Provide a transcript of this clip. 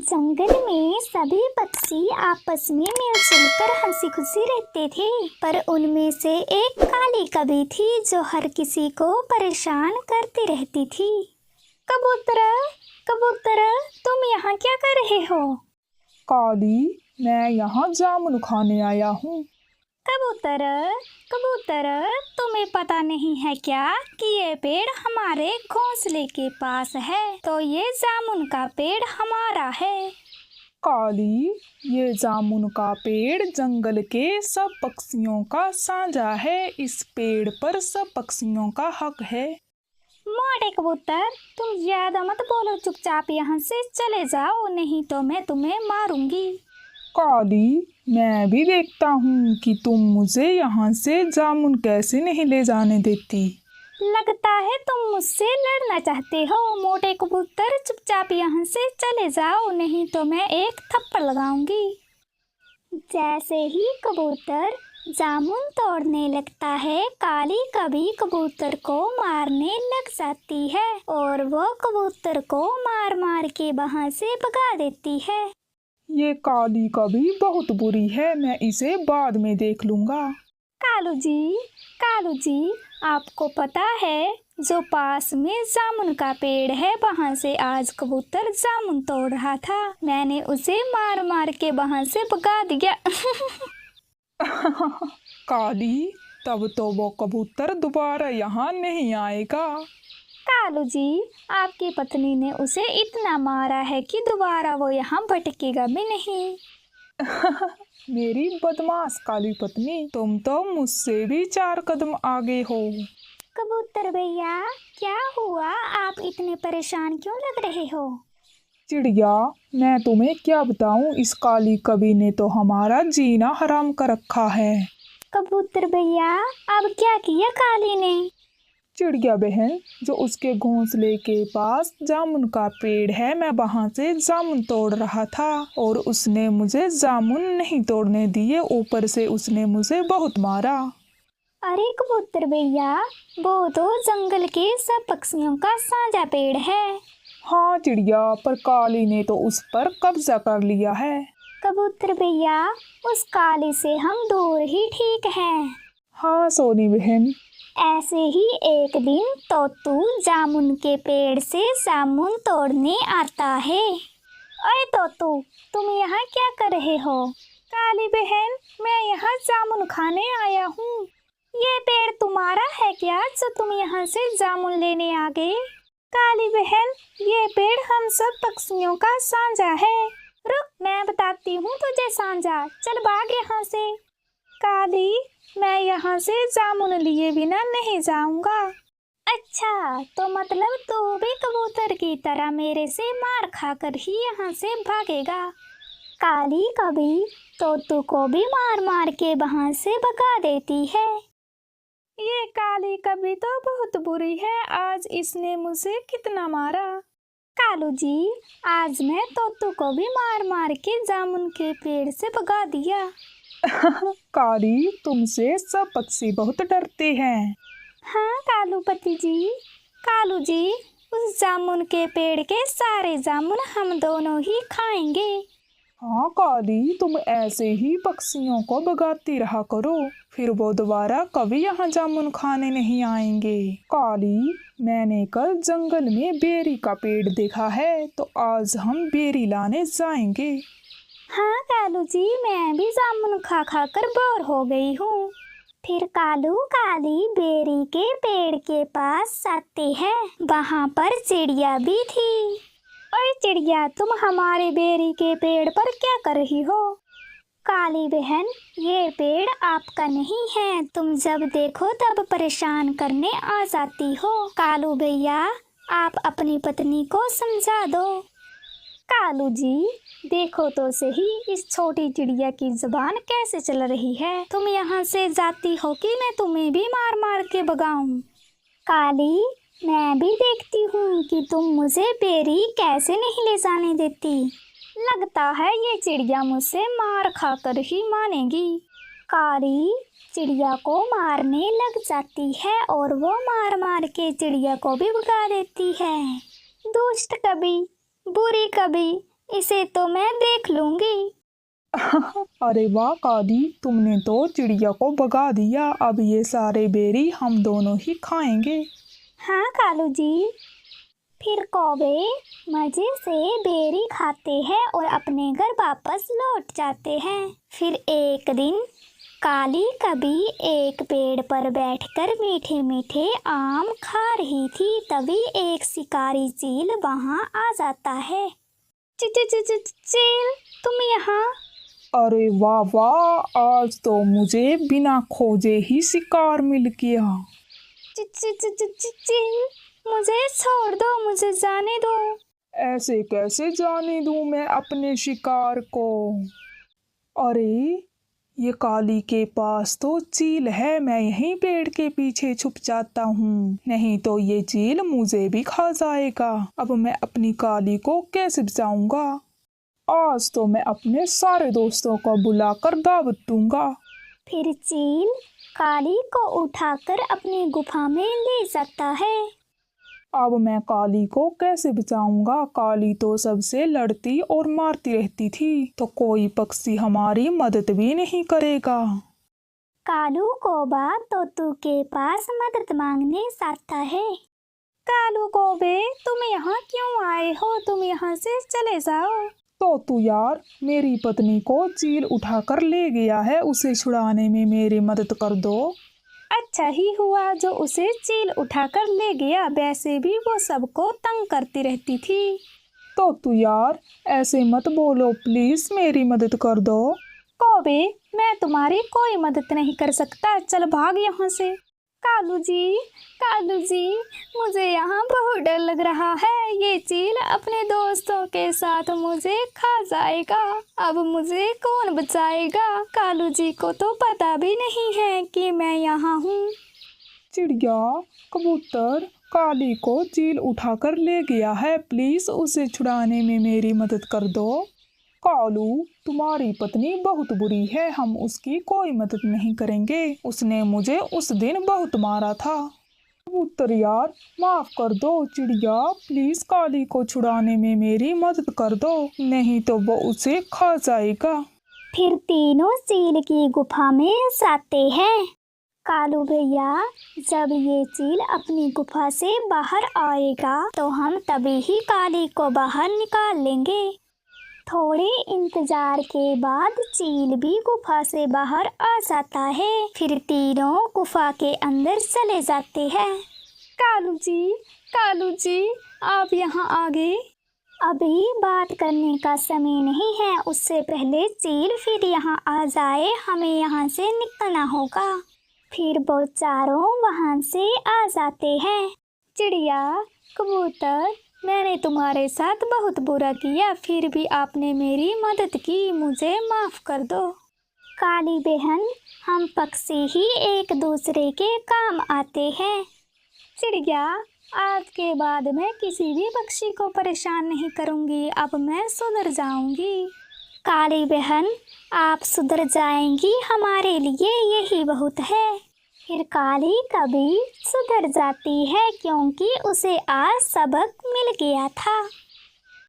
जंगल में सभी पक्षी आपस में मिलजुल कर हंसी खुशी रहते थे, पर उनमें से एक काली कभी थी जो हर किसी को परेशान करती रहती थी। कबूतर, कबूतर, तुम यहाँ क्या कर रहे हो? काली, मैं यहाँ जामुन खाने आया हूँ। कबूतर, कबूतर, तुम्हें पता नहीं है क्या कि ये पेड़ हमारे घोंसले के पास है, तो ये जामुन का पेड़ हमारा है। काली, ये जामुन का पेड़ जंगल के सब पक्षियों का साझा है। इस पेड़ पर सब पक्षियों का हक है। मोटे कबूतर, तुम ज्यादा मत बोलो, चुपचाप यहाँ से चले जाओ, नहीं तो मैं तुम्हें मारूंगी। काली, मैं भी देखता हूँ कि तुम मुझे यहाँ से जामुन कैसे नहीं ले जाने देती। लगता है तुम मुझसे लड़ना चाहते हो। मोटे कबूतर, चुपचाप यहाँ से चले जाओ, नहीं तो मैं एक थप्पड़ लगाऊंगी। जैसे ही कबूतर जामुन तोड़ने लगता है, काली कभी कबूतर को मारने लग जाती है और वो कबूतर को मार मार के वहाँ से भगा देती है। ये काली कभी बहुत बुरी है, मैं इसे बाद में देख लूंगा। कालू जी, आपको पता है जो पास में जामुन का पेड़ है, वहाँ से आज कबूतर जामुन तोड़ रहा था, मैंने उसे मार मार के वहाँ से भगा दिया। काली, तब तो वो कबूतर दोबारा यहाँ नहीं आएगा। कालू जी, आपकी पत्नी ने उसे इतना मारा है कि दोबारा वो यहाँ भटकेगा भी नहीं। मेरी बदमाश काली पत्नी, तुम तो मुझसे भी 4 कदम आगे हो। कबूतर भैया, क्या हुआ? आप इतने परेशान क्यों लग रहे हो? चिड़िया, मैं तुम्हें क्या बताऊं, इस काली कभी ने तो हमारा जीना हराम कर रखा है। कबूतर भैया, अब क्या किया काली ने? चिड़िया बहन, जो उसके घोंसले के पास जामुन का पेड़ है, मैं वहां से जामुन तोड़ रहा था और उसने मुझे जामुन नहीं तोड़ने दिए, ऊपर से उसने मुझे बहुत मारा। अरे कबूतर भैया, वो तो जंगल के सब पक्षियों का साझा पेड़ है। हाँ चिड़िया, पर काली ने तो उस पर कब्जा कर लिया है। कबूतर भैया, उस काली से हम दूर ही ठीक हैं। हाँ सोनी बहन। ऐसे ही एक दिन तोतू जामुन के पेड़ से जामुन तोड़ने आता है। अरे तोतू, तुम यहाँ क्या कर रहे हो? काली बहन, मैं यहाँ जामुन खाने आया हूँ। ये पेड़ तुम्हारा है क्या जो तुम यहाँ से जामुन लेने आ गए? काली बहन, ये पेड़ हम सब पक्षियों का साझा है। रुक, मैं बताती हूँ तुझे साझा, चल भाग यहाँ से। काली, मैं यहाँ से जामुन लिए बिना नहीं जाऊंगा। अच्छा, तो मतलब तू भी कबूतर की तरह मेरे से मार खाकर ही यहाँ से भागेगा। काली कभी तोतू को भी मार मार के वहाँ से भगा देती है। ये काली कभी तो बहुत बुरी है, आज इसने मुझे कितना मारा। कालू जी, आज मैं तोतू को भी मार मार के जामुन के पेड़ से भगा दिया। काली, तुमसे सब पक्षी बहुत डरते हैं। हाँ कालूपति जी, कालू जी, उस जामुन के पेड़ के सारे जामुन हम दोनों ही खाएंगे। हाँ काली, तुम ऐसे ही पक्षियों को भगाती रहा करो, फिर वो दोबारा कभी यहाँ जामुन खाने नहीं आएंगे। काली, मैंने कल जंगल में बेरी का पेड़ देखा है, तो आज हम बेरी लाने जाएंगे। हाँ कालू जी, मैं भी जामुन खा खा कर बोर हो गई हूँ। फिर कालू काली बेरी के पेड़ के पास आते हैं। वहाँ पर चिड़िया भी थी। ओए चिड़िया, तुम हमारे बेरी के पेड़ पर क्या कर रही हो? काली बहन, ये पेड़ आपका नहीं है, तुम जब देखो तब परेशान करने आ जाती हो। कालू भैया, आप अपनी पत्नी को समझा दो। कालू जी, देखो तो सही, इस छोटी चिड़िया की जुबान कैसे चल रही है। तुम यहाँ से जाती हो कि मैं तुम्हें भी मार मार के भगाऊं? काली, मैं भी देखती हूँ कि तुम मुझे बेरी कैसे नहीं ले जाने देती। लगता है ये चिड़िया मुझसे मार खाकर ही मानेगी। काली चिड़िया को मारने लग जाती है और वो मार मार के चिड़िया को भी भगा देती है। दुष्ट कभी, बुरी कभी, इसे तो मैं देख लूंगी। अरे वाह काली, तुमने तो चिड़िया को भगा दिया। अब ये सारे बेरी हम दोनों ही खाएंगे। हाँ कालू जी। फिर कौवे मजे से बेरी खाते हैं और अपने घर वापस लौट जाते हैं। फिर एक दिन काली कभी एक पेड़ पर बैठकर मीठे मीठे आम खा रही थी। तभी एक शिकारी चील वहां आ जाता है। चील, तुम यहाँ? अरे वाह वाह, आज तो मुझे बिना खोजे ही शिकार मिल गया। चील, मुझे छोड़ दो, मुझे जाने दो। ऐसे कैसे जाने दूं मैं अपने शिकार को? अरे ये काली के पास तो चील है, मैं यहीं पेड़ के पीछे छुप जाता हूँ, नहीं तो ये चील मुझे भी खा जाएगा। अब मैं अपनी काली को कैसे बचाऊंगा? आज तो मैं अपने सारे दोस्तों को बुलाकर दावत दूंगा। फिर चील काली को उठाकर अपनी गुफा में ले सकता है। अब मैं काली को कैसे बचाऊंगा? काली तो सबसे लड़ती और मारती रहती थी, तो कोई पक्षी हमारी मदद भी नहीं करेगा। कालू कौवा तोतू के पास मदद मांगने जाता है। कालू कौवे, तुम यहाँ क्यों आए हो? तुम यहाँ से चले जाओ। तो तू यार, मेरी पत्नी को चील उठाकर ले गया है, उसे छुड़ाने में मेरी मदद कर दो। अच्छा ही हुआ जो उसे चील उठाकर ले गया, वैसे भी वो सबको तंग करती रहती थी। तो तू यार, ऐसे मत बोलो, प्लीज मेरी मदद कर दो। कौवे, मैं तुम्हारी कोई मदद नहीं कर सकता, चल भाग यहाँ से। कालू जी, मुझे यहाँ बहुत डर लग रहा है। ये चील अपने दोस्तों के साथ मुझे खा जाएगा। अब मुझे कौन बचाएगा? कालू जी को तो पता भी नहीं है कि मैं यहाँ हूँ। चिड़िया, कबूतर, काली को चील उठाकर ले गया है, प्लीज उसे छुड़ाने में मेरी मदद कर दो। कालू, तुम्हारी पत्नी बहुत बुरी है, हम उसकी कोई मदद नहीं करेंगे, उसने मुझे उस दिन बहुत मारा था। कबूतर यार, माफ कर दो। चिड़िया, प्लीज काली को छुड़ाने में मेरी मदद कर दो, नहीं तो वो उसे खा जाएगा। फिर तीनों चील की गुफा में जाते हैं। कालू भैया, जब ये चील अपनी गुफा से बाहर आएगा तो हम तभी ही काली को बाहर निकाल लेंगे। थोड़े इंतजार के बाद चील भी गुफा से बाहर आ जाता है। फिर तीनों गुफा के अंदर चले जाते हैं। कालू जी, आप यहाँ आ गए। अभी बात करने का समय नहीं है, उससे पहले चील फिर यहाँ आ जाए, हमें यहाँ से निकलना होगा। फिर वो चारों वहाँ से आ जाते हैं। चिड़िया, कबूतर, मैंने तुम्हारे साथ बहुत बुरा किया, फिर भी आपने मेरी मदद की, मुझे माफ़ कर दो। काली बहन, हम पक्षी ही एक दूसरे के काम आते हैं। चिड़िया, आज के बाद मैं किसी भी पक्षी को परेशान नहीं करूँगी, अब मैं सुधर जाऊँगी। काली बहन, आप सुधर जाएंगी, हमारे लिए यही बहुत है। फिर काली कभी सुधर जाती है क्योंकि उसे आज सबक मिल गया था।